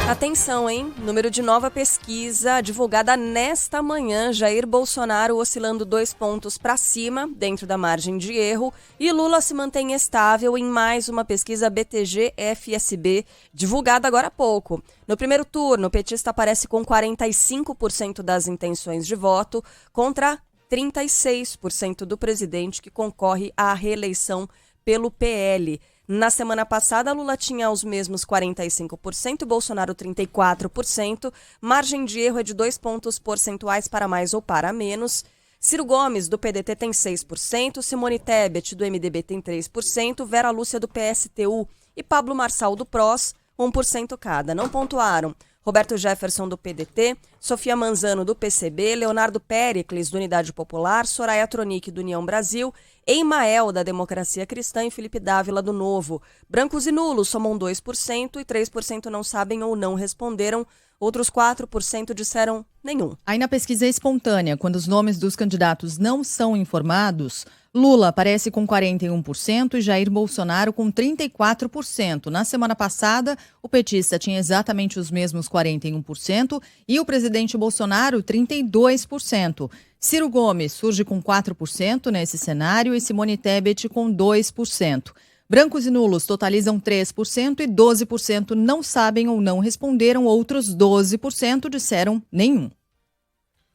Atenção, hein? Número de nova pesquisa divulgada nesta manhã. Jair Bolsonaro oscilando 2 pontos para cima, dentro da margem de erro. E Lula se mantém estável em mais uma pesquisa BTG-FSB, divulgada agora há pouco. No primeiro turno, o petista aparece com 45% das intenções de voto, contra 36% do presidente que concorre à reeleição pelo PL. Na semana passada, Lula tinha os mesmos 45%, Bolsonaro 34%. Margem de erro é de 2 pontos percentuais para mais ou para menos. Ciro Gomes, do PDT, tem 6%, Simone Tebet, do MDB, tem 3%, Vera Lúcia, do PSTU e Pablo Marçal, do PROS, 1% cada. Não pontuaram Roberto Jefferson, do PDT, Sofia Manzano, do PCB, Leonardo Péricles, do Unidade Popular, Soraya Tronic, do União Brasil, Emael, da Democracia Cristã e Felipe Dávila, do Novo. Brancos e nulos somam 2% e 3% não sabem ou não responderam. Outros 4% disseram nenhum. Aí na pesquisa espontânea, quando os nomes dos candidatos não são informados, Lula aparece com 41% e Jair Bolsonaro com 34%. Na semana passada, o petista tinha exatamente os mesmos 41% e o presidente Bolsonaro 32%. Ciro Gomes surge com 4% nesse cenário e Simone Tebet com 2%. Brancos e nulos totalizam 3% e 12% não sabem ou não responderam, outros 12% disseram nenhum.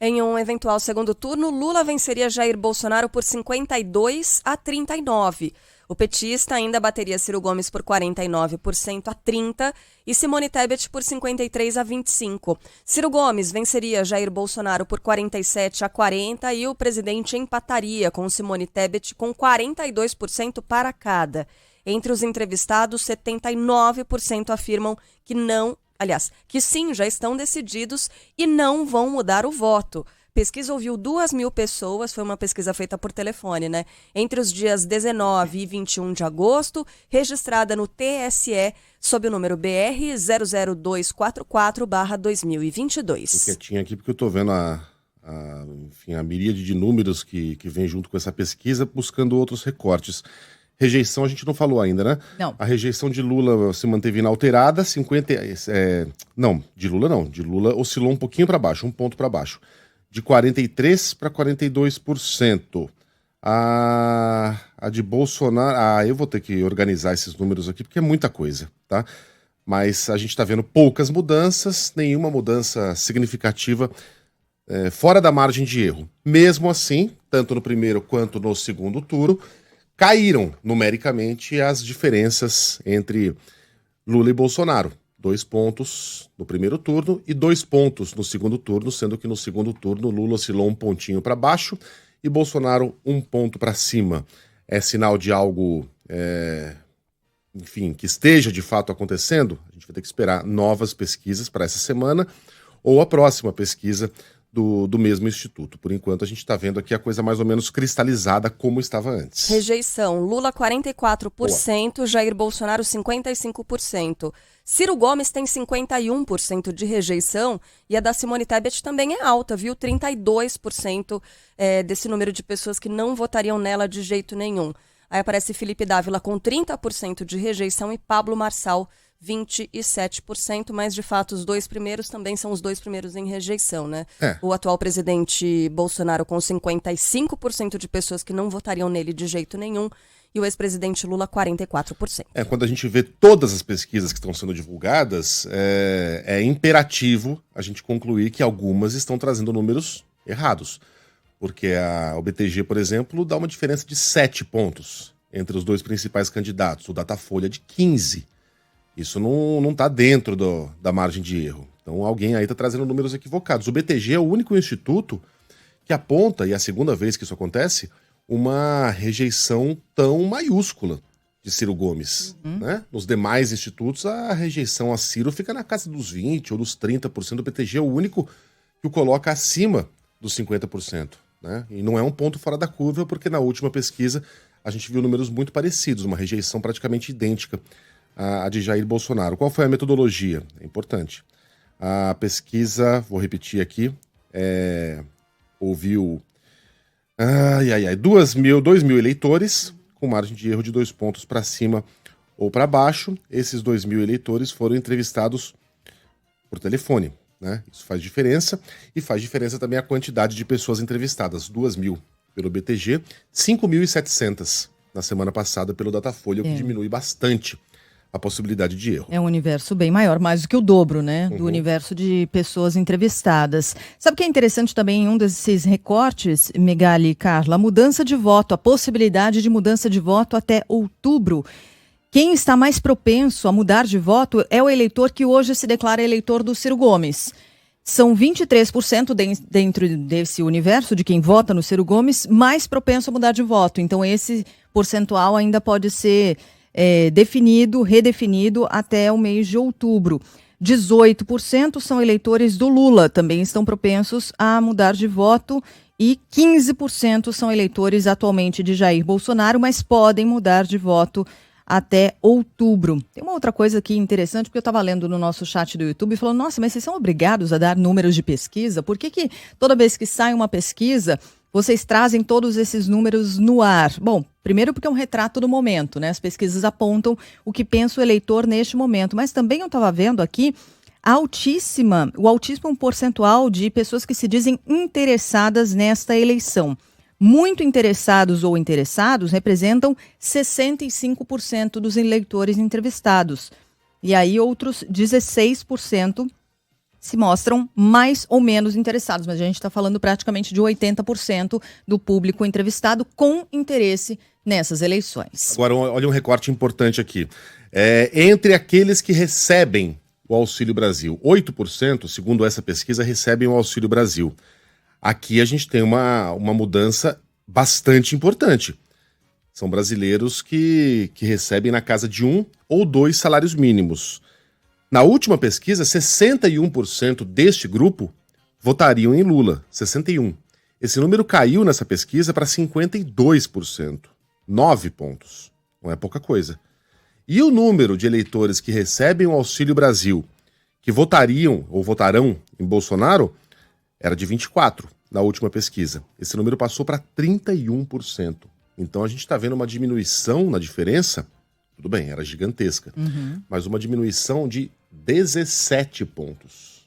Em um eventual segundo turno, Lula venceria Jair Bolsonaro por 52-39. O petista ainda bateria Ciro Gomes por 49% a 30% e Simone Tebet por 53-25%. Ciro Gomes venceria Jair Bolsonaro por 47-40% e o presidente empataria com Simone Tebet com 42% para cada. Entre os entrevistados, 79% afirmam que não, que sim, já estão decididos e não vão mudar o voto. Pesquisa ouviu 2.000 pessoas, foi uma pesquisa feita por telefone, né? Entre os dias 19 e 21 de agosto, registrada no TSE, sob o número BR 00244/2022. Tô quietinho aqui porque eu tô vendo a miríade de números que vem junto com essa pesquisa, buscando outros recortes. Rejeição a gente não falou ainda, né? Não. A rejeição de Lula se manteve inalterada, de Lula não. De Lula oscilou um pouquinho para baixo, um ponto para baixo. De 43% para 42%. A de Bolsonaro... eu vou ter que organizar esses números aqui, porque é muita coisa, tá? Mas a gente está vendo poucas mudanças, nenhuma mudança significativa fora da margem de erro. Mesmo assim, tanto no primeiro quanto no segundo turno, caíram numericamente as diferenças entre Lula e Bolsonaro. 2 pontos no primeiro turno e 2 pontos no segundo turno, sendo que no segundo turno Lula oscilou um pontinho para baixo e Bolsonaro 1 ponto para cima. É sinal de algo, que esteja de fato acontecendo? A gente vai ter que esperar novas pesquisas para essa semana ou a próxima pesquisa do mesmo instituto. Por enquanto, a gente está vendo aqui a coisa mais ou menos cristalizada como estava antes. Rejeição. Lula 44%, boa. Jair Bolsonaro 55%. Ciro Gomes tem 51% de rejeição e a da Simone Tebet também é alta, viu? 32% desse número de pessoas que não votariam nela de jeito nenhum. Aí aparece Felipe Dávila com 30% de rejeição e Pablo Marçal 27%, mas de fato os 2 primeiros também são os 2 primeiros em rejeição, né? O atual presidente Bolsonaro com 55% de pessoas que não votariam nele de jeito nenhum e o ex-presidente Lula 44%. Quando a gente vê todas as pesquisas que estão sendo divulgadas, é imperativo a gente concluir que algumas estão trazendo números errados. Porque o BTG, por exemplo, dá uma diferença de 7 pontos entre os 2 principais candidatos, o Datafolha de 15. Isso não está dentro da margem de erro. Então alguém aí está trazendo números equivocados. O BTG é o único instituto que aponta, e é a segunda vez que isso acontece, uma rejeição tão maiúscula de Ciro Gomes. Né? Nos demais institutos, a rejeição a Ciro fica na casa dos 20% ou dos 30%. O BTG é o único que o coloca acima dos 50%. Né? E não é um ponto fora da curva, porque na última pesquisa a gente viu números muito parecidos, uma rejeição praticamente idêntica a de Jair Bolsonaro. Qual foi a metodologia? É importante. A pesquisa, vou repetir aqui, ouviu 2 mil eleitores, com margem de erro de 2 pontos para cima ou para baixo. Esses 2.000 eleitores foram entrevistados por telefone, né? Isso faz diferença, e faz diferença também a quantidade de pessoas entrevistadas, 2.000 pelo BTG, 5.700 na semana passada pelo Datafolha, o que diminui bastante a possibilidade de erro. É um universo bem maior, mais do que o dobro, né? Do universo de pessoas entrevistadas. Sabe o que é interessante também em um desses recortes, Megali e Carla? A mudança de voto, a possibilidade de mudança de voto até outubro. Quem está mais propenso a mudar de voto é o eleitor que hoje se declara eleitor do Ciro Gomes. São 23% dentro desse universo de quem vota no Ciro Gomes mais propenso a mudar de voto. Então esse percentual ainda pode ser redefinido até o mês de outubro. 18% são eleitores do Lula, também estão propensos a mudar de voto, e 15% são eleitores atualmente de Jair Bolsonaro, mas podem mudar de voto até outubro. Tem uma outra coisa aqui interessante, porque eu estava lendo no nosso chat do YouTube e falando, nossa, mas vocês são obrigados a dar números de pesquisa? Por que toda vez que sai uma pesquisa, vocês trazem todos esses números no ar? Bom, primeiro porque é um retrato do momento, né? As pesquisas apontam o que pensa o eleitor neste momento, mas também eu estava vendo aqui o altíssimo percentual de pessoas que se dizem interessadas nesta eleição. Muito interessados ou interessados representam 65% dos eleitores entrevistados. E aí outros 16% se mostram mais ou menos interessados, mas a gente está falando praticamente de 80% do público entrevistado com interesse nessas eleições. Agora, olha um recorte importante aqui. Entre aqueles que recebem o Auxílio Brasil, 8%, segundo essa pesquisa, recebem o Auxílio Brasil. Aqui a gente tem uma mudança bastante importante. São brasileiros que recebem na casa de 1 ou 2 salários mínimos. Na última pesquisa, 61% deste grupo votariam em Lula, 61%. Esse número caiu nessa pesquisa para 52%, 9 pontos. Não é pouca coisa. E o número de eleitores que recebem o Auxílio Brasil, que votariam ou votarão em Bolsonaro, era de 24% na última pesquisa. Esse número passou para 31%. Então a gente está vendo uma diminuição na diferença. Tudo bem, era gigantesca, mas uma diminuição de 17 pontos.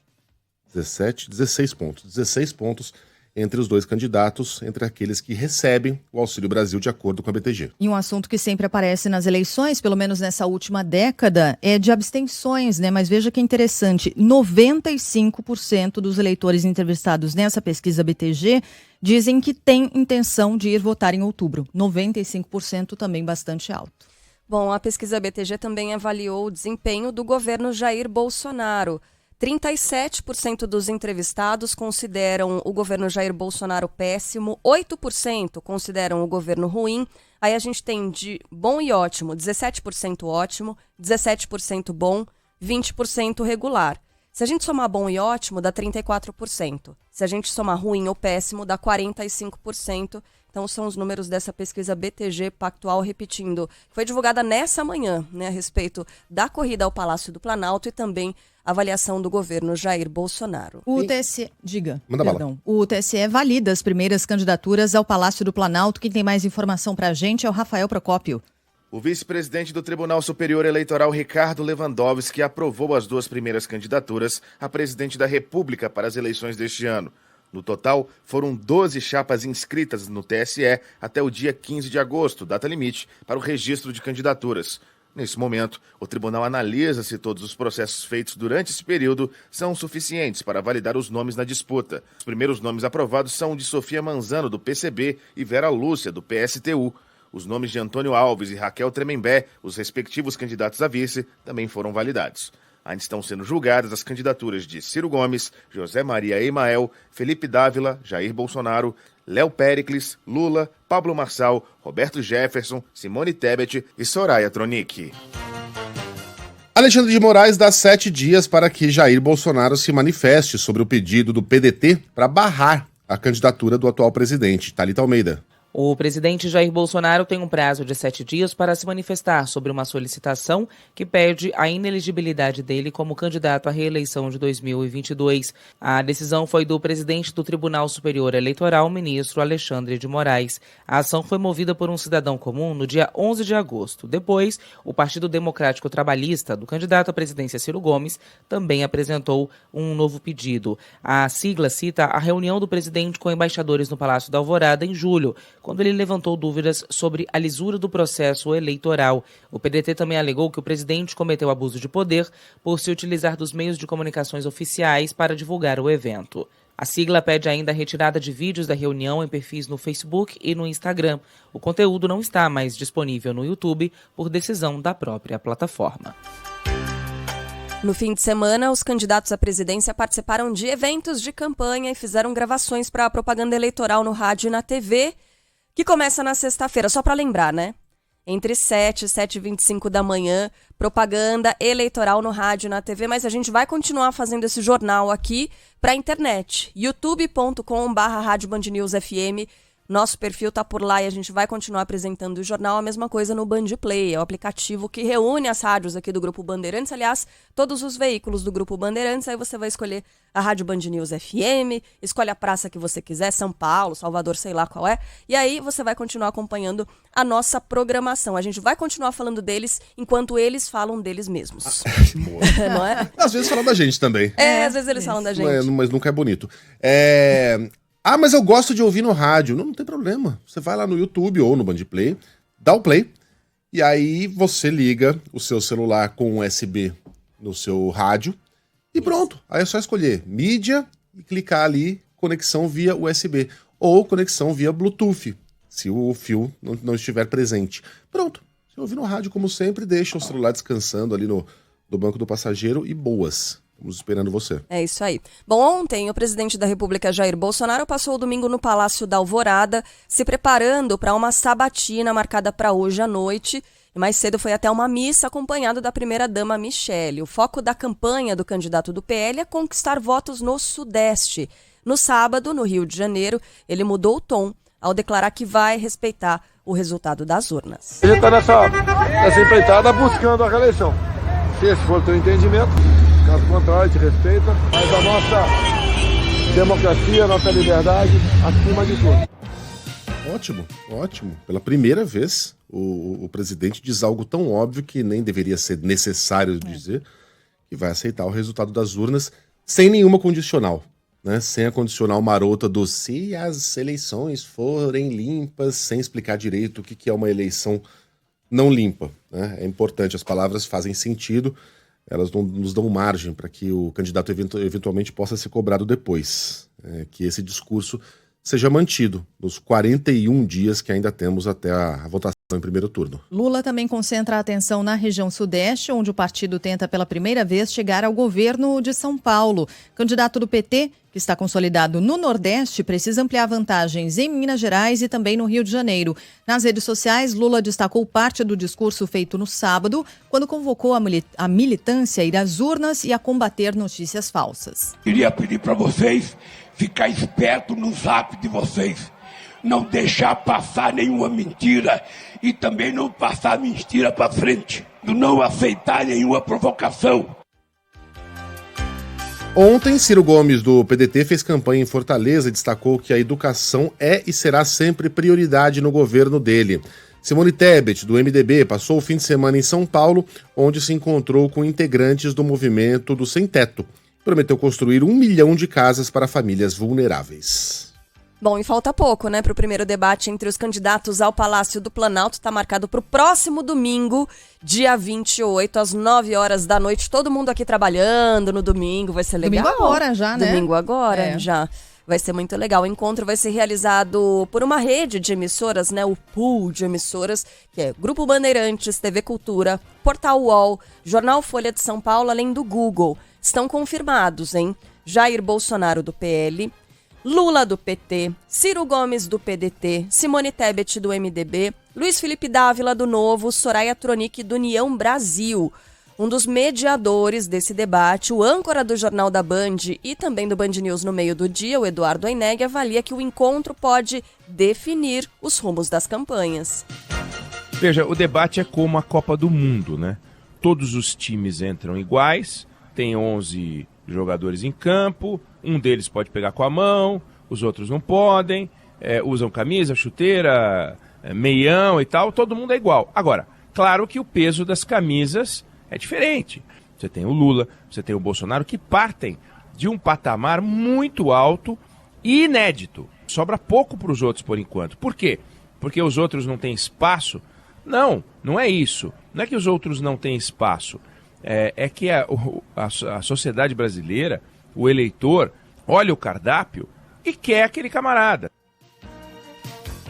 16 pontos. 16 pontos entre os dois candidatos, entre aqueles que recebem o Auxílio Brasil de acordo com a BTG. E um assunto que sempre aparece nas eleições, pelo menos nessa última década, é de abstenções, né? Mas veja que interessante, 95% dos eleitores entrevistados nessa pesquisa BTG dizem que têm intenção de ir votar em outubro. 95% também bastante alto. Bom, a pesquisa BTG também avaliou o desempenho do governo Jair Bolsonaro. 37% dos entrevistados consideram o governo Jair Bolsonaro péssimo, 8% consideram o governo ruim. Aí a gente tem de bom e ótimo, 17% ótimo, 17% bom, 20% regular. Se a gente somar bom e ótimo, dá 34%. Se a gente somar ruim ou péssimo, dá 45%. Então, são os números dessa pesquisa BTG Pactual, repetindo. Foi divulgada nessa manhã, né, a respeito da corrida ao Palácio do Planalto e também a avaliação do governo Jair Bolsonaro. O TSE, diga, Manda perdão. bala. O TSE valida as primeiras candidaturas ao Palácio do Planalto. Quem tem mais informação para a gente é o Rafael Procópio. O vice-presidente do Tribunal Superior Eleitoral, Ricardo Lewandowski, aprovou as 2 primeiras candidaturas a presidente da República para as eleições deste ano. No total, foram 12 chapas inscritas no TSE até o dia 15 de agosto, data limite para o registro de candidaturas. Nesse momento, o tribunal analisa se todos os processos feitos durante esse período são suficientes para validar os nomes na disputa. Os primeiros nomes aprovados são o de Sofia Manzano, do PCB, e Vera Lúcia, do PSTU. Os nomes de Antônio Alves e Raquel Tremembé, os respectivos candidatos a vice, também foram validados. Ainda estão sendo julgadas as candidaturas de Ciro Gomes, José Maria Emael, Felipe Dávila, Jair Bolsonaro, Léo Péricles, Lula, Pablo Marçal, Roberto Jefferson, Simone Tebet e Soraya Tronic. Alexandre de Moraes dá 7 dias para que Jair Bolsonaro se manifeste sobre o pedido do PDT para barrar a candidatura do atual presidente, Thalita Almeida. O presidente Jair Bolsonaro tem um prazo de 7 dias para se manifestar sobre uma solicitação que pede a inelegibilidade dele como candidato à reeleição de 2022. A decisão foi do presidente do Tribunal Superior Eleitoral, ministro Alexandre de Moraes. A ação foi movida por um cidadão comum no dia 11 de agosto. Depois, o Partido Democrático Trabalhista, do candidato à presidência Ciro Gomes, também apresentou um novo pedido. A sigla cita a reunião do presidente com embaixadores no Palácio da Alvorada em julho, quando ele levantou dúvidas sobre a lisura do processo eleitoral. O PDT também alegou que o presidente cometeu abuso de poder por se utilizar dos meios de comunicações oficiais para divulgar o evento. A sigla pede ainda a retirada de vídeos da reunião em perfis no Facebook e no Instagram. O conteúdo não está mais disponível no YouTube por decisão da própria plataforma. No fim de semana, os candidatos à presidência participaram de eventos de campanha e fizeram gravações para a propaganda eleitoral no rádio e na TV, que começa na sexta-feira, só para lembrar, né? Entre 7 e 7h25 da manhã, propaganda eleitoral no rádio e na TV, mas a gente vai continuar fazendo esse jornal aqui para a internet, youtube.com/Rádio Band News FM. Nosso perfil tá por lá e a gente vai continuar apresentando o jornal. A mesma coisa no Band Play, é o aplicativo que reúne as rádios aqui do Grupo Bandeirantes. Aliás, todos os veículos do Grupo Bandeirantes. Aí você vai escolher a Rádio Band News FM, escolhe a praça que você quiser, São Paulo, Salvador, sei lá qual é. E aí você vai continuar acompanhando a nossa programação. A gente vai continuar falando deles enquanto eles falam deles mesmos. Não é? Às vezes falam da gente também. Às vezes eles falam da gente. Mas nunca é bonito. Mas eu gosto de ouvir no rádio. Não tem problema. Você vai lá no YouTube ou no Band Play, dá o play, e aí você liga o seu celular com USB no seu rádio e pronto. Aí é só escolher mídia e clicar ali, conexão via USB ou conexão via Bluetooth, se o fio não estiver presente. Pronto. Você ouve no rádio como sempre, deixa o celular descansando ali no banco do passageiro e boas. Estamos esperando você. É isso aí. Bom, ontem o presidente da República, Jair Bolsonaro, passou o domingo no Palácio da Alvorada, se preparando para uma sabatina marcada para hoje à noite. E mais cedo foi até uma missa acompanhado da primeira-dama Michele. O foco da campanha do candidato do PL é conquistar votos no Sudeste. No sábado, no Rio de Janeiro, ele mudou o tom ao declarar que vai respeitar o resultado das urnas. A gente está nessa empreitada buscando a reeleição. Se esse for o teu entendimento, caso contrário, a gente respeita, mas a nossa democracia, a nossa liberdade, acima de tudo. Ótimo, ótimo. Pela primeira vez, o presidente diz algo tão óbvio que nem deveria ser necessário dizer, que vai aceitar o resultado das urnas sem nenhuma condicional, né? Sem a condicional marota do se as eleições forem limpas, sem explicar direito o que é uma eleição não limpa, né? É importante, as palavras fazem sentido, elas nos dão margem para que o candidato eventualmente possa ser cobrado depois, que esse discurso seja mantido nos 41 dias que ainda temos até a votação em primeiro turno. Lula também concentra a atenção na região sudeste, onde o partido tenta pela primeira vez chegar ao governo de São Paulo. Candidato do PT, que está consolidado no Nordeste, precisa ampliar vantagens em Minas Gerais e também no Rio de Janeiro. Nas redes sociais, Lula destacou parte do discurso feito no sábado, quando convocou a militância a ir às urnas e a combater notícias falsas. Queria pedir para vocês ficar esperto no zap de vocês. Não deixar passar nenhuma mentira e também não passar mentira para frente. Não aceitar nenhuma provocação. Ontem, Ciro Gomes, do PDT, fez campanha em Fortaleza e destacou que a educação é e será sempre prioridade no governo dele. Simone Tebet, do MDB, passou o fim de semana em São Paulo, onde se encontrou com integrantes do movimento do Sem Teto. Prometeu construir 1 milhão de casas para famílias vulneráveis. Bom, e falta pouco, né, para o primeiro debate entre os candidatos ao Palácio do Planalto. Está marcado para o próximo domingo, dia 28, às 9 horas da noite. Todo mundo aqui trabalhando no domingo, vai ser legal. Domingo agora já, né? Domingo agora, já. Vai ser muito legal. O encontro vai ser realizado por uma rede de emissoras, né, o pool de emissoras, que é Grupo Bandeirantes, TV Cultura, Portal UOL, Jornal Folha de São Paulo, além do Google. Estão confirmados, hein? Jair Bolsonaro, do PL, Lula, do PT, Ciro Gomes, do PDT, Simone Tebet, do MDB, Luiz Felipe Dávila, do Novo, Soraya Tronic, do União Brasil. Um dos mediadores desse debate, o âncora do Jornal da Band e também do Band News no meio do dia, o Eduardo Aineg, avalia que o encontro pode definir os rumos das campanhas. Veja, o debate é como a Copa do Mundo, né? Todos os times entram iguais, tem 11 jogadores em campo, um deles pode pegar com a mão, os outros não podem, usam camisa, chuteira, meião e tal, todo mundo é igual. Agora, claro que o peso das camisas é diferente. Você tem o Lula, você tem o Bolsonaro, que partem de um patamar muito alto e inédito. Sobra pouco para os outros por enquanto. Por quê? Porque os outros não têm espaço? Não, não é isso. Não é que os outros não têm espaço. É que a sociedade brasileira, o eleitor, olha o cardápio e quer aquele camarada.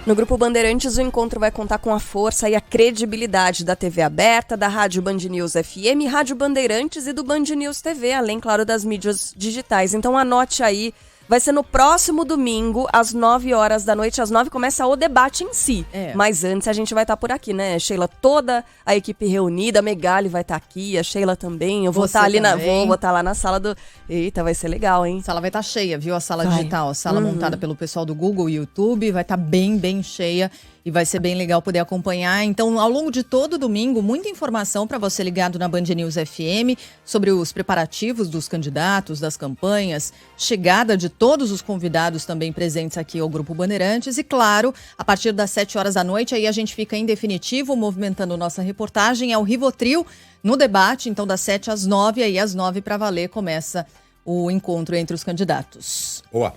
No Grupo Bandeirantes, o encontro vai contar com a força e a credibilidade da TV aberta, da Rádio Band News FM, Rádio Bandeirantes e do Band News TV, além, claro, das mídias digitais. Então anote aí, vai ser no próximo domingo, às 9 horas da noite. Às 9 começa o debate em si. Mas antes a gente vai estar por aqui, né, Sheila? Toda a equipe reunida, a Megali vai estar aqui, a Sheila também. Eu vou estar ali vou estar lá na sala do... Eita, vai ser legal, hein? A sala vai estar cheia, viu? A sala digital, a sala montada pelo pessoal do Google e YouTube, vai estar bem cheia. E vai ser bem legal poder acompanhar. Então, ao longo de todo o domingo, muita informação para você ligado na Band News FM sobre os preparativos dos candidatos, das campanhas, chegada de todos os convidados também presentes aqui ao Grupo Bandeirantes. E, claro, a partir das 7 horas da noite, aí a gente fica em definitivo movimentando nossa reportagem. É o Rivotril no debate, então das 7 às 9, aí às 9 para valer começa o encontro entre os candidatos. Boa.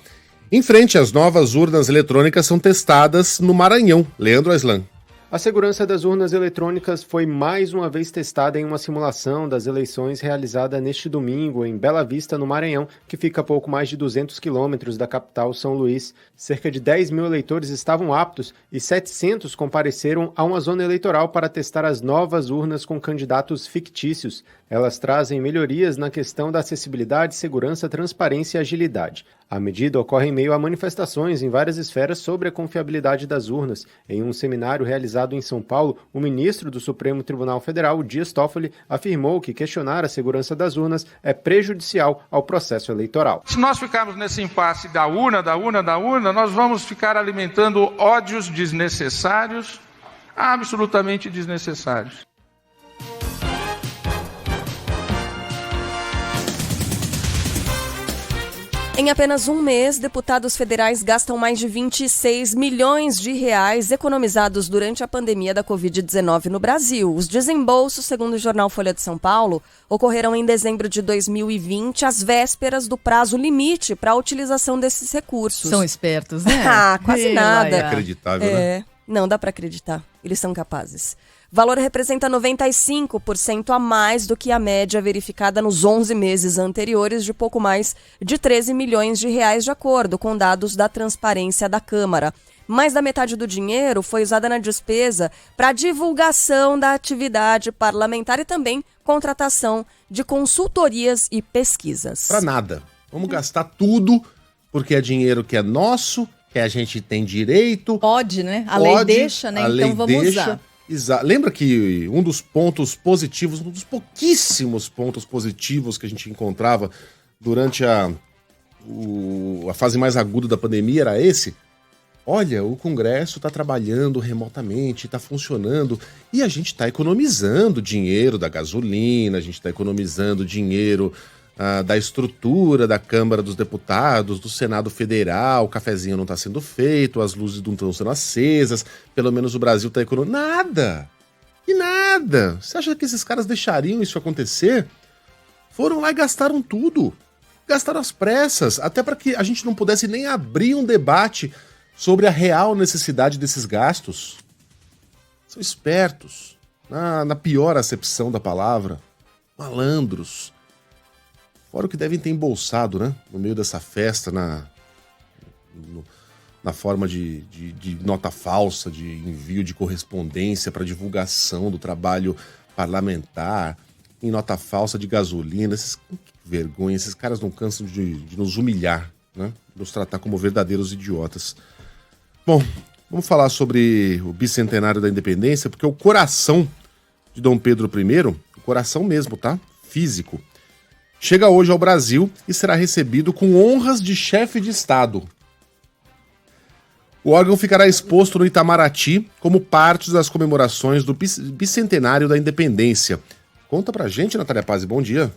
Em frente, as novas urnas eletrônicas são testadas no Maranhão. Leandro Aislan. A segurança das urnas eletrônicas foi mais uma vez testada em uma simulação das eleições realizada neste domingo em Bela Vista, no Maranhão, que fica a pouco mais de 200 quilômetros da capital São Luís. Cerca de 10 mil eleitores estavam aptos e 700 compareceram a uma zona eleitoral para testar as novas urnas com candidatos fictícios. Elas trazem melhorias na questão da acessibilidade, segurança, transparência e agilidade. A medida ocorre em meio a manifestações em várias esferas sobre a confiabilidade das urnas. Em um seminário realizado em São Paulo, o ministro do Supremo Tribunal Federal, Dias Toffoli, afirmou que questionar a segurança das urnas é prejudicial ao processo eleitoral. Se nós ficarmos nesse impasse da urna, nós vamos ficar alimentando ódios desnecessários, absolutamente desnecessários. Em apenas um mês, deputados federais gastam mais de 26 milhões de reais economizados durante a pandemia da Covid-19 no Brasil. Os desembolsos, segundo o jornal Folha de São Paulo, ocorreram em dezembro de 2020, às vésperas do prazo limite para a utilização desses recursos. São espertos, né? Quase nada. Inacreditável, né? Não dá para acreditar. Eles são capazes. O valor representa 95% a mais do que a média verificada nos 11 meses anteriores, de pouco mais de 13 milhões de reais, de acordo com dados da Transparência da Câmara. Mais da metade do dinheiro foi usada na despesa para divulgação da atividade parlamentar e também contratação de consultorias e pesquisas. Para nada. Vamos gastar tudo porque é dinheiro que é nosso, que a gente tem direito. Pode, né? A lei deixa, né? Então vamos usar. Lembra que um dos pontos positivos, um dos pouquíssimos pontos positivos que a gente encontrava durante a fase mais aguda da pandemia era esse? Olha, o Congresso está trabalhando remotamente, está funcionando e a gente está economizando dinheiro da gasolina, a gente está economizando dinheiro da estrutura da Câmara dos Deputados, do Senado Federal, o cafezinho não está sendo feito, as luzes não estão sendo acesas, pelo menos o Brasil está economizando. Nada! E nada! Você acha que esses caras deixariam isso acontecer? Foram lá e gastaram tudo. Gastaram às pressas, até para que a gente não pudesse nem abrir um debate sobre a real necessidade desses gastos. São espertos, na pior acepção da palavra, malandros. Fora o que devem ter embolsado, né? No meio dessa festa, na forma de nota falsa, de envio de correspondência para divulgação do trabalho parlamentar, em nota falsa de gasolina. Que vergonha, esses caras não cansam de nos humilhar, né? Nos tratar como verdadeiros idiotas. Bom, vamos falar sobre o bicentenário da independência, porque o coração de Dom Pedro I, o coração mesmo, tá? Físico. Chega hoje ao Brasil e será recebido com honras de chefe de Estado. O órgão ficará exposto no Itamaraty como parte das comemorações do bicentenário da independência. Conta pra gente, Natália Pazzi, bom dia.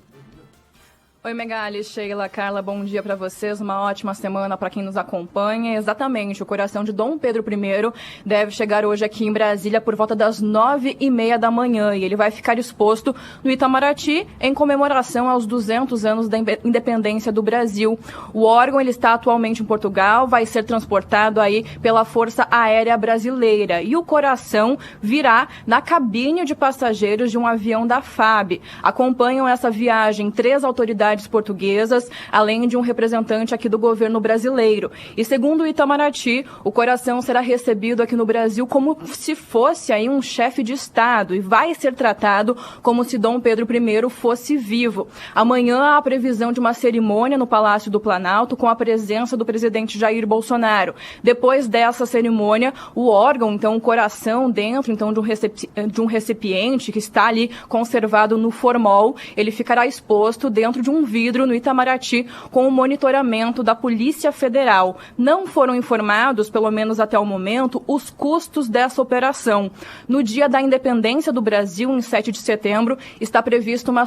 Oi, Megali, Sheila, Carla, bom dia para vocês, uma ótima semana para quem nos acompanha. Exatamente, o coração de Dom Pedro I deve chegar hoje aqui em Brasília por volta das 9h30 da manhã e ele vai ficar exposto no Itamaraty em comemoração aos 200 anos da independência do Brasil. O órgão ele está atualmente em Portugal, vai ser transportado aí pela Força Aérea Brasileira e o coração virá na cabine de passageiros de um avião da FAB. Acompanham essa viagem 3 autoridades portuguesas, além de um representante aqui do governo brasileiro. E segundo o Itamaraty, o coração será recebido aqui no Brasil como se fosse aí um chefe de Estado e vai ser tratado como se Dom Pedro I fosse vivo. Amanhã há a previsão de uma cerimônia no Palácio do Planalto com a presença do presidente Jair Bolsonaro. Depois dessa cerimônia, o órgão, então o coração dentro então de um recipiente que está ali conservado no formol, ele ficará exposto dentro de um vidro no Itamaraty com o monitoramento da Polícia Federal. Não foram informados, pelo menos até o momento, os custos dessa operação. No dia da independência do Brasil, em 7 de setembro, está prevista uma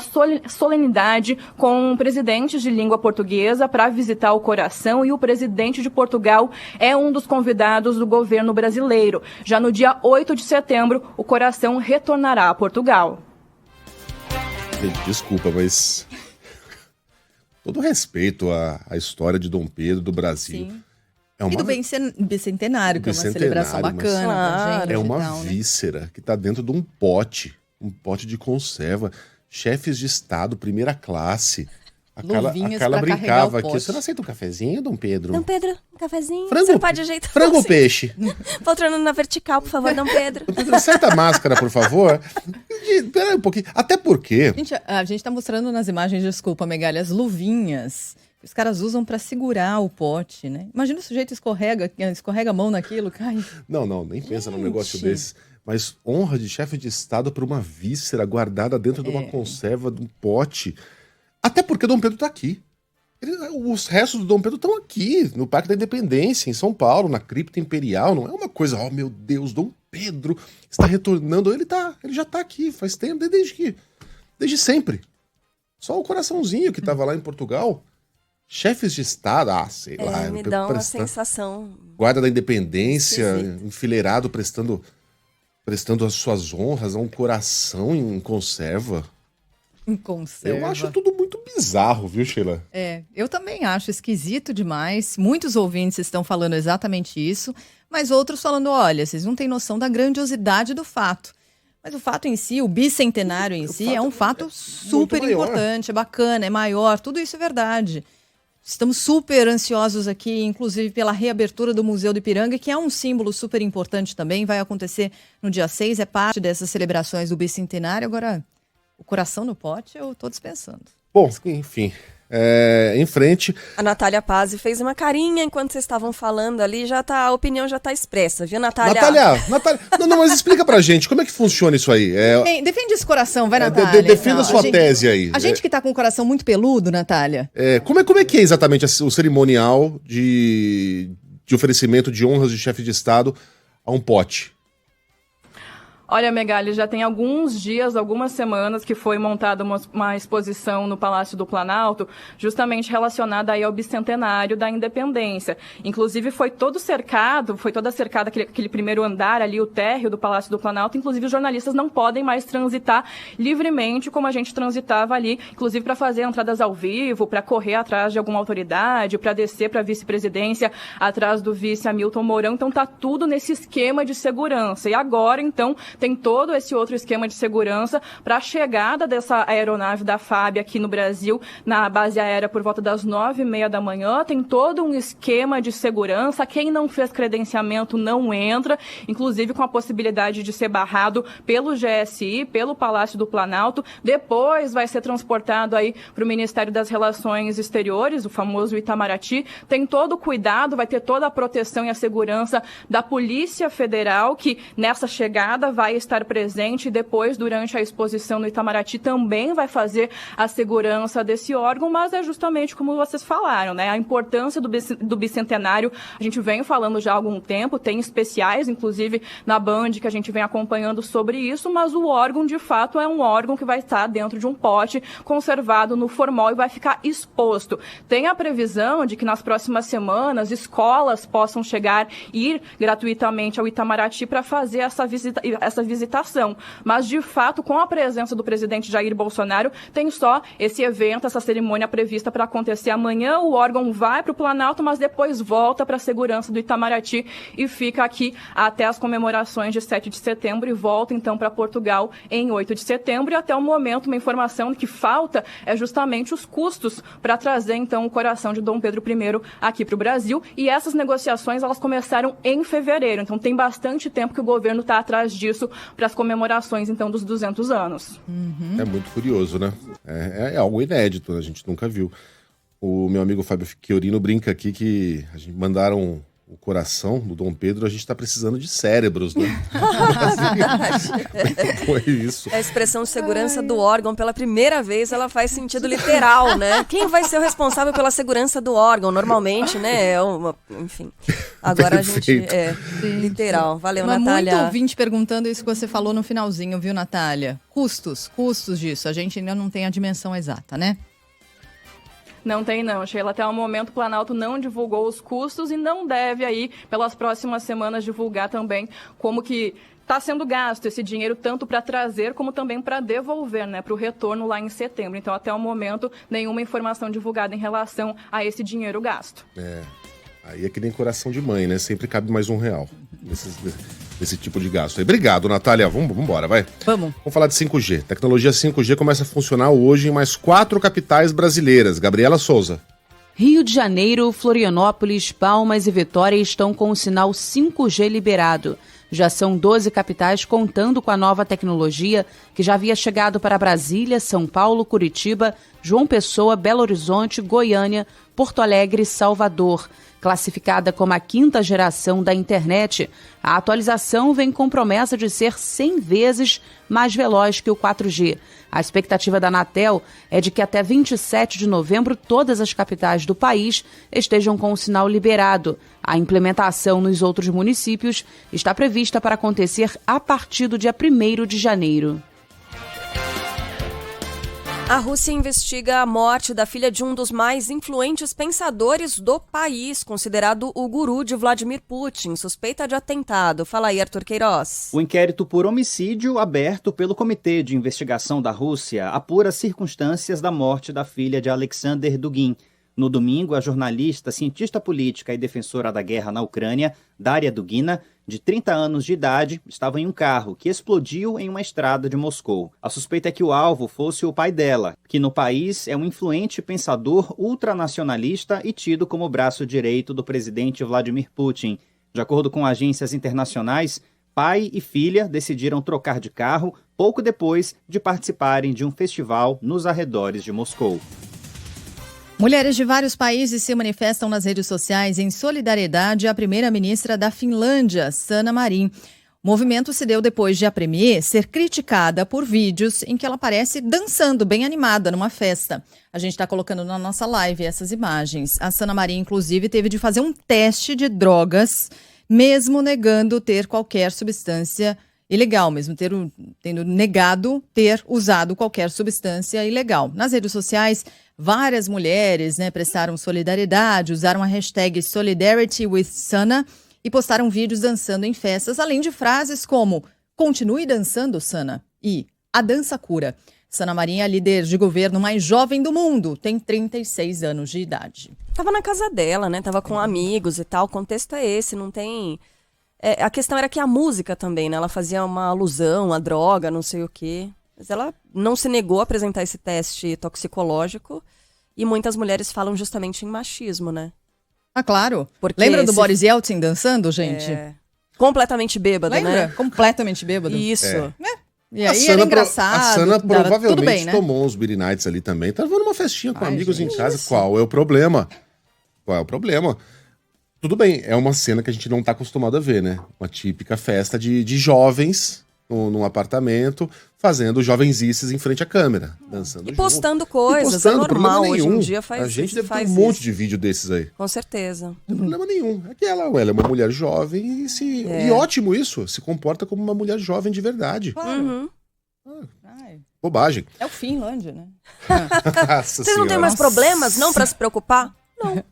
solenidade com presidentes de língua portuguesa para visitar o coração e o presidente de Portugal é um dos convidados do governo brasileiro. Já no dia 8 de setembro, o coração retornará a Portugal. Desculpa, mas... todo respeito à história de Dom Pedro, do Brasil. Sim. E do bicentenário, que é uma celebração bacana pra gente. É uma víscera que está dentro de um pote de conserva. Chefes de Estado, primeira classe. A Carla brincava aqui. Você não aceita um cafezinho, Dom Pedro? Dom Pedro, um cafezinho? Frango, você pode ajeitar frango ou peixe? Poltrona na vertical, por favor, Dom Pedro. Dom Pedro, acerta a máscara, por favor. Pera aí um pouquinho. Até porque... A gente tá mostrando nas imagens, desculpa, Megali, as luvinhas que os caras usam para segurar o pote, né? Imagina o sujeito escorrega a mão naquilo, cai. Não, nem pensa num negócio desse. Mas honra de chefe de Estado por uma víscera guardada dentro de uma conserva, de um pote... Até porque Dom Pedro tá aqui. Os restos do Dom Pedro estão aqui, no Parque da Independência, em São Paulo, na cripta imperial. Não é uma coisa, oh meu Deus, Dom Pedro está retornando. Ele já tá aqui faz tempo, desde sempre. Só o coraçãozinho que tava lá em Portugal. Chefes de Estado, sei lá. Me dá uma sensação... Guarda da Independência, enfileirado, prestando as suas honras a um coração em conserva. Eu acho tudo muito bizarro, viu, Sheila? Eu também acho esquisito demais. Muitos ouvintes estão falando exatamente isso, mas outros falando, olha, vocês não têm noção da grandiosidade do fato. Mas o fato em si, o bicentenário em si, é um fato super importante, é bacana, é maior, tudo isso é verdade. Estamos super ansiosos aqui, inclusive pela reabertura do Museu do Ipiranga, que é um símbolo super importante também, vai acontecer no dia 6, é parte dessas celebrações do bicentenário. Agora... o coração no pote, eu tô dispensando. Bom, enfim, em frente... A Natália Pazzi fez uma carinha enquanto vocês estavam falando ali, a opinião já tá expressa, viu, Natália? Natália, não, mas explica pra gente, como é que funciona isso aí? Defende esse coração, vai, Natália. Defenda a sua tese aí. A gente que tá com o coração muito peludo, Natália. Como é que é exatamente o cerimonial de oferecimento de honras de chefe de Estado a um pote? Olha, Megali, já tem alguns dias, algumas semanas que foi montada uma exposição no Palácio do Planalto, justamente relacionada aí ao bicentenário da independência. Inclusive foi toda cercada aquele primeiro andar ali, o térreo do Palácio do Planalto. Inclusive os jornalistas não podem mais transitar livremente como a gente transitava ali, inclusive para fazer entradas ao vivo, para correr atrás de alguma autoridade, para descer para a vice-presidência atrás do vice Hamilton Mourão. Então tá tudo nesse esquema de segurança. E agora, então, tem todo esse outro esquema de segurança para a chegada dessa aeronave da FAB aqui no Brasil, na base aérea por volta das 9h30 da manhã. Tem todo um esquema de segurança. Quem não fez credenciamento não entra, inclusive com a possibilidade de ser barrado pelo GSI, pelo Palácio do Planalto. Depois vai ser transportado aí para o Ministério das Relações Exteriores, o famoso Itamaraty. Tem todo o cuidado, vai ter toda a proteção e a segurança da Polícia Federal, que nessa chegada vai vai estar presente e depois, durante a exposição no Itamaraty, também vai fazer a segurança desse órgão, mas é justamente como vocês falaram, né? A importância do bicentenário, a gente vem falando já há algum tempo, tem especiais, inclusive na Band, que a gente vem acompanhando sobre isso, mas o órgão, de fato, é um órgão que vai estar dentro de um pote conservado no formol e vai ficar exposto. Tem a previsão de que nas próximas semanas escolas possam ir gratuitamente ao Itamaraty para fazer essa visitação. Mas, de fato, com a presença do presidente Jair Bolsonaro, tem só esse evento, essa cerimônia prevista para acontecer amanhã. O órgão vai para o Planalto, mas depois volta para a segurança do Itamaraty e fica aqui até as comemorações de 7 de setembro e volta, então, para Portugal em 8 de setembro. E até o momento, uma informação que falta é justamente os custos para trazer, então, o coração de Dom Pedro I aqui para o Brasil. E essas negociações, elas começaram em fevereiro. Então, tem bastante tempo que o governo está atrás disso para as comemorações, então, dos 200 anos. É muito curioso, né? É algo inédito, a gente nunca viu. O meu amigo Fábio Fiorino brinca aqui que a gente mandaram o coração do Dom Pedro, a gente está precisando de cérebros, né? Foi isso. A expressão segurança do órgão, pela primeira vez, ela faz sentido literal, né? Quem vai ser o responsável pela segurança do órgão? Normalmente, né? Enfim. Agora Perfeito. a gente literal. Valeu, Mas Natália. muito ouvinte perguntando isso que você falou no finalzinho, viu, Natália? Custos disso. A gente ainda não tem a dimensão exata, né? Não tem não, Sheila. Até o momento o Planalto não divulgou os custos e não deve aí, pelas próximas semanas, divulgar também como que está sendo gasto esse dinheiro, tanto para trazer como também para devolver, né, para o retorno lá em setembro. Então, até o momento, nenhuma informação divulgada em relação a esse dinheiro gasto. Aí é que nem coração de mãe, né? Sempre cabe mais R$1 nesse tipo de gasto. Aí, obrigado, Natália. Vamos embora, vai. Vamos falar de 5G. Tecnologia 5G começa a funcionar hoje em mais 4 capitais brasileiras. Gabriela Souza. Rio de Janeiro, Florianópolis, Palmas e Vitória estão com o sinal 5G liberado. Já são 12 capitais contando com a nova tecnologia, que já havia chegado para Brasília, São Paulo, Curitiba, João Pessoa, Belo Horizonte, Goiânia, Porto Alegre e Salvador. Classificada como a 5ª geração da internet, a atualização vem com promessa de ser 100 vezes mais veloz que o 4G. A expectativa da Anatel é de que até 27 de novembro todas as capitais do país estejam com o sinal liberado. A implementação nos outros municípios está prevista para acontecer a partir do dia 1º de janeiro. A Rússia investiga a morte da filha de um dos mais influentes pensadores do país, considerado o guru de Vladimir Putin, suspeita de atentado. Fala aí, Arthur Queiroz. O inquérito por homicídio, aberto pelo Comitê de Investigação da Rússia, apura as circunstâncias da morte da filha de Alexander Dugin. No domingo, a jornalista, cientista política e defensora da guerra na Ucrânia, Daria Dugina, de 30 anos de idade, estava em um carro que explodiu em uma estrada de Moscou. A suspeita é que o alvo fosse o pai dela, que no país é um influente pensador ultranacionalista e tido como braço direito do presidente Vladimir Putin. De acordo com agências internacionais, pai e filha decidiram trocar de carro pouco depois de participarem de um festival nos arredores de Moscou. Mulheres de vários países se manifestam nas redes sociais em solidariedade à primeira-ministra da Finlândia, Sanna Marin. O movimento se deu depois de a premier ser criticada por vídeos em que ela aparece dançando bem animada numa festa. A gente está colocando na nossa live essas imagens. A Sanna Marin, inclusive, teve de fazer um teste de drogas, mesmo negando ter qualquer substância ilegal, mesmo tendo negado ter usado qualquer substância ilegal. Nas redes sociais, várias mulheres prestaram solidariedade, usaram a hashtag Solidarity with Sanna e postaram vídeos dançando em festas, além de frases como "Continue dançando, Sanna" e "A dança cura". Sanna Marin é a líder de governo mais jovem do mundo, tem 36 anos de idade. Tava na casa dela, né? Tava com amigos e tal, o contexto é esse, não tem... a questão era que a música também, né? Ela fazia uma alusão à droga, não sei o quê. Mas ela não se negou a apresentar esse teste toxicológico. E muitas mulheres falam justamente em machismo, né? Ah, claro. Porque lembra do Boris Yeltsin dançando, gente? Completamente bêbado, lembra? né? Completamente bêbado. Isso. E aí era engraçado. A Sanna provavelmente tudo bem, né? tomou uns Beer Nights ali também. Tava numa festinha com amigos em casa. Qual é o problema? Tudo bem, é uma cena que a gente não tá acostumado a ver, né? Uma típica festa de jovens num apartamento, fazendo jovenzices em frente à câmera, dançando E postando junto. coisas, postando, é normal, problema hoje nenhum. em dia faz A gente deve ter faz um monte isso. de vídeo desses aí. Com certeza. Não tem problema nenhum. É que ela é uma mulher jovem e ótimo isso. Se comporta como uma mulher jovem de verdade. Uhum. Bobagem. É o Finlândia, né? Nossa Vocês não têm mais problemas, não, pra se preocupar? Não.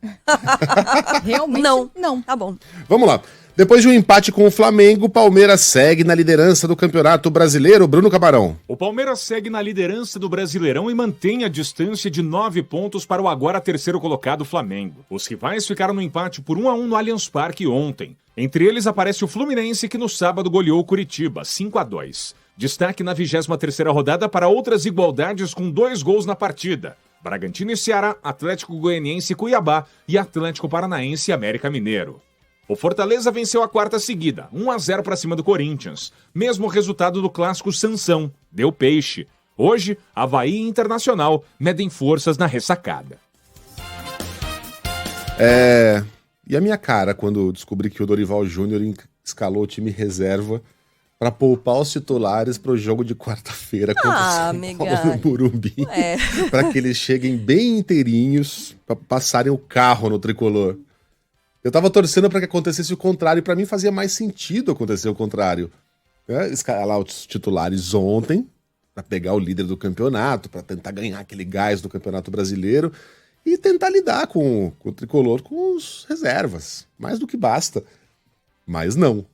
Realmente não. Tá bom. Vamos lá. Depois de um empate com o Flamengo, o Palmeiras segue na liderança do Campeonato Brasileiro. Bruno Camarão. O Palmeiras segue na liderança do Brasileirão e mantém a distância de 9 pontos para o agora terceiro colocado Flamengo. Os rivais ficaram no empate por 1-1 no Allianz Parque ontem. Entre eles aparece o Fluminense, que no sábado goleou o Curitiba, 5-2. Destaque na 23ª rodada para outras igualdades com 2 gols na partida. Bragantino e Ceará, Atlético Goianiense e Cuiabá e Atlético Paranaense e América Mineiro. O Fortaleza venceu a 4ª seguida, 1-0 para cima do Corinthians. Mesmo resultado do clássico Sansão, deu peixe. Hoje, Avaí e Internacional medem forças na ressacada. E a minha cara quando descobri que o Dorival Júnior escalou o time reserva para poupar os titulares para o jogo de quarta-feira contra o São Paulo no Morumbi. Para que eles cheguem bem inteirinhos, para passarem o carro no tricolor. Eu tava torcendo para que acontecesse o contrário, e para mim fazia mais sentido acontecer o contrário. Escalar os titulares ontem, para pegar o líder do campeonato, para tentar ganhar aquele gás do Campeonato Brasileiro e tentar lidar com o tricolor com os reservas. Mais do que basta. Mas não.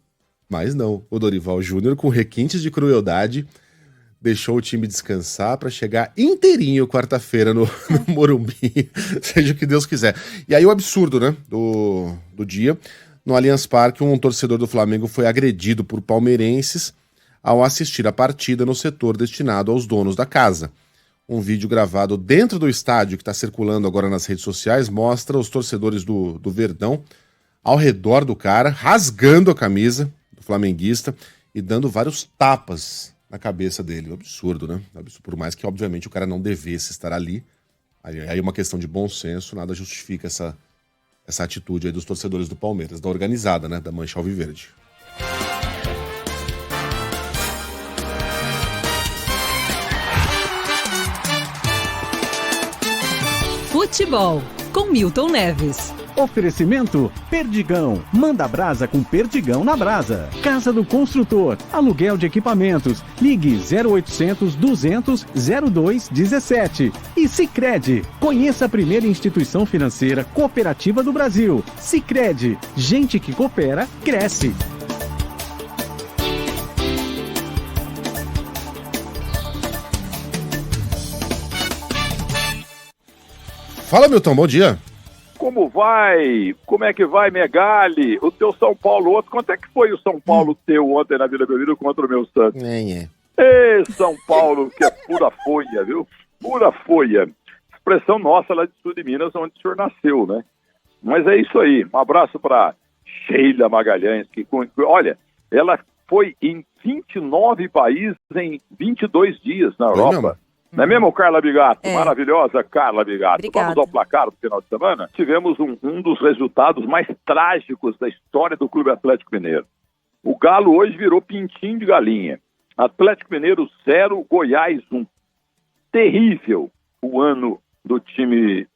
O Dorival Júnior, com requintes de crueldade, deixou o time descansar para chegar inteirinho quarta-feira no Morumbi, seja o que Deus quiser. E aí o absurdo, né, do dia, no Allianz Parque, um torcedor do Flamengo foi agredido por palmeirenses ao assistir a partida no setor destinado aos donos da casa. Um vídeo gravado dentro do estádio, que está circulando agora nas redes sociais, mostra os torcedores do Verdão ao redor do cara, rasgando a camisa do flamenguista e dando vários tapas na cabeça dele. Um absurdo, né? Por mais que, obviamente, o cara não devesse estar ali. Aí uma questão de bom senso, nada justifica essa atitude aí dos torcedores do Palmeiras, da organizada, né? Da Mancha Alviverde. Futebol, com Milton Neves. Oferecimento Perdigão. Manda brasa com Perdigão na brasa. Casa do Construtor. Aluguel de equipamentos. Ligue 0800 200 0217. E Sicredi. Conheça a primeira instituição financeira cooperativa do Brasil. Sicredi. Gente que coopera, cresce. Fala, Milton, bom dia. Como vai? Como é que vai, Megali? O teu São Paulo ontem, quanto é que foi o São Paulo teu ontem na Vila Belmiro contra o meu Santos? Ei, São Paulo, que é pura folha, viu? Pura folha. Expressão nossa lá de sul de Minas, onde o senhor nasceu, né? Mas é isso aí. Um abraço para Sheila Magalhães, que, olha, ela foi em 29 países em 22 dias na Europa. Não é mesmo, Carla Bigato? Maravilhosa Carla Bigato. Obrigada. Vamos ao placar do final de semana? Tivemos um dos resultados mais trágicos da história do Clube Atlético Mineiro. O Galo hoje virou pintinho de galinha. Atlético Mineiro 0, Goiás 1. Terrível o ano do time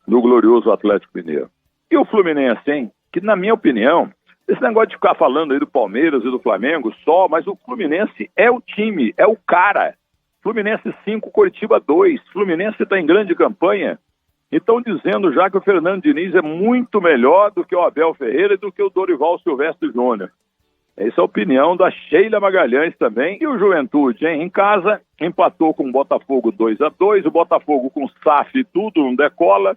do glorioso Atlético Mineiro. E o Fluminense, hein? Que, na minha opinião, esse negócio de ficar falando aí do Palmeiras e do Flamengo só, mas o Fluminense é o time, é o cara. Fluminense 5, Coritiba 2. Fluminense está em grande campanha. E estão dizendo já que o Fernando Diniz é muito melhor do que o Abel Ferreira e do que o Dorival Silvestre Júnior. Essa é a opinião da Sheila Magalhães também. E o Juventude, hein? Em casa, empatou com o Botafogo 2-2. O Botafogo com SAF e tudo não decola.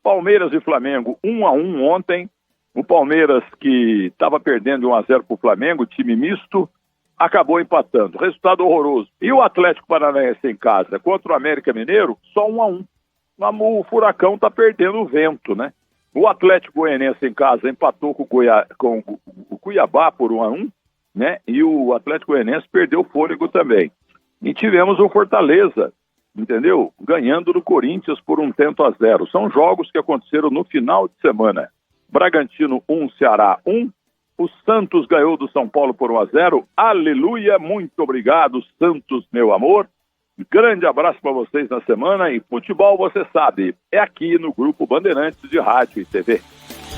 Palmeiras e Flamengo 1-1 ontem. O Palmeiras, que estava perdendo 1-0 para o Flamengo, time misto, acabou empatando. Resultado horroroso. E o Atlético Paranaense em casa contra o América Mineiro, só 1-1. O Furacão está perdendo o vento, né? O Atlético Goianiense em casa empatou com o Cuiabá por 1-1, né? E o Atlético Goianiense perdeu o fôlego também. E tivemos o Fortaleza, entendeu? Ganhando do Corinthians por 1-0. São jogos que aconteceram no final de semana. Bragantino 1, Ceará 1. O Santos ganhou do São Paulo por 1-0. Aleluia, muito obrigado, Santos, meu amor. Grande abraço para vocês na semana. E futebol, você sabe, é aqui no Grupo Bandeirantes de Rádio e TV.